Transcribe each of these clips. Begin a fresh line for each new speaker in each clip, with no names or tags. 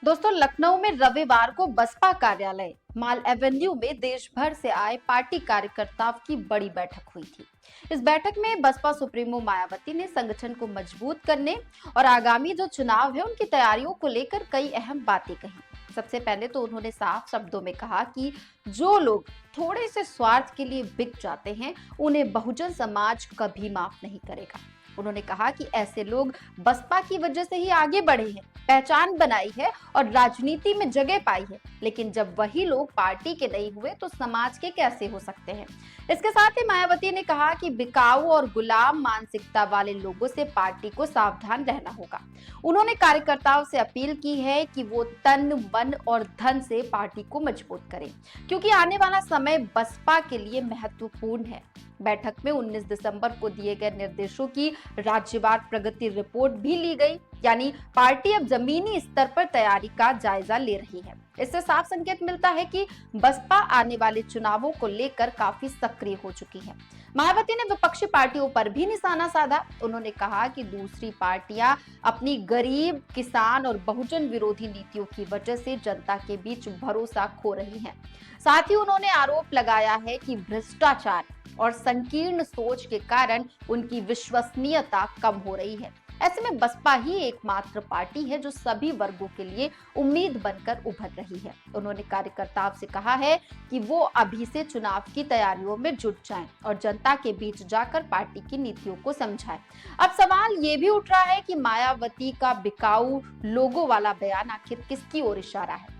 दोस्तों, लखनऊ में रविवार को बसपा कार्यालय माल एवेन्यू में देश भर से आए पार्टी कार्यकर्ताओं की बड़ी बैठक हुई थी। इस बैठक में बसपा सुप्रीमो मायावती ने संगठन को मजबूत करने और आगामी जो चुनाव है उनकी तैयारियों को लेकर कई अहम बातें कही। सबसे पहले तो उन्होंने साफ शब्दों में कहा कि जो लोग थोड़े से स्वार्थ के लिए बिक जाते हैं, उन्हें बहुजन समाज कभी माफ नहीं करेगा। उन्होंने कहा कि ऐसे लोग बसपा की वजह से ही आगे बढ़े हैं, पहचान बनाई है और राजनीति में जगह पाई है, लेकिन जब वही लोग पार्टी के नहीं हुए तो समाज के कैसे हो सकते हैं। इसके साथ ही मायावती ने कहा कि बिकाऊ और गुलाम मानसिकता वाले लोगों से पार्टी को सावधान रहना होगा। उन्होंने कार्यकर्ताओं से अपील की है कि वो तन मन और धन से पार्टी को मजबूत करें, क्योंकि आने वाला समय बसपा के लिए महत्वपूर्ण है। बैठक में 19 दिसंबर को दिए गए निर्देशों की राज्यवार प्रगति रिपोर्ट भी ली गई, यानी पार्टी अब जमीनी स्तर पर तैयारी का जायजा ले रही है। इससे साफ संकेत मिलता है कि बसपा आने वाले चुनावों को लेकर काफी सक्रिय हो चुकी है। मायावती ने विपक्षी पार्टियों पर भी निशाना साधा। उन्होंने कहा कि दूसरी पार्टियां अपनी गरीब, किसान और बहुजन विरोधी नीतियों की वजह से जनता के बीच भरोसा खो रही हैं। साथ ही उन्होंने आरोप लगाया है कि भ्रष्टाचार और संकीर्ण सोच के कारण उनकी विश्वसनीयता कम हो रही है। ऐसे में बसपा ही एकमात्र पार्टी है जो सभी वर्गों के लिए उम्मीद बनकर उभर रही है। उन्होंने कार्यकर्ताओं से कहा है कि वो अभी से चुनाव की तैयारियों में जुट जाएं और जनता के बीच जाकर पार्टी की नीतियों को समझाएं। अब सवाल ये भी उठ रहा है कि मायावती का बिकाऊ लोगों वाला बयान आखिर किसकी ओर इशारा है।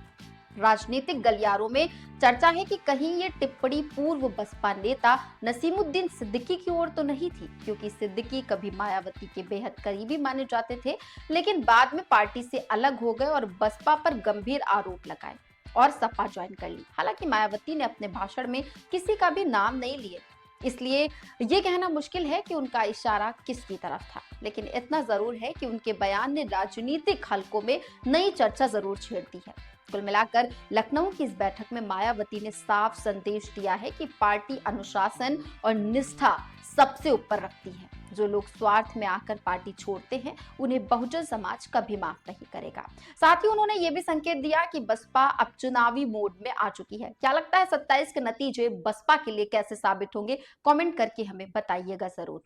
राजनीतिक गलियारों में चर्चा है कि कहीं ये टिप्पणी पूर्व बसपा नेता नसीमुद्दीन सिद्दीकी की ओर तो नहीं थी, क्योंकि सिद्दीकी कभी मायावती के बेहद करीबी माने जाते थे, लेकिन बाद में पार्टी से अलग हो गए और बसपा पर गंभीर आरोप लगाए और सपा ज्वाइन कर ली। हालांकि मायावती ने अपने भाषण में किसी का भी नाम नहीं लिए, इसलिए ये कहना मुश्किल है कि उनका इशारा किसकी तरफ था, लेकिन इतना जरूर है कि उनके बयान ने राजनीतिक हलकों में नई चर्चा जरूर छेड़ दी है। कुल मिलाकर लखनऊ की इस बैठक में मायावती ने साफ संदेश दिया है कि पार्टी अनुशासन और निष्ठा सबसे ऊपर रखती है। जो लोग स्वार्थ में आकर पार्टी छोड़ते हैं, उन्हें बहुजन समाज कभी माफ नहीं करेगा। साथ ही उन्होंने ये भी संकेत दिया कि बसपा अब चुनावी मोड में आ चुकी है। क्या लगता है 27 के नतीजे बसपा के लिए कैसे साबित होंगे? कमेंट करके हमें बताइएगा जरूर।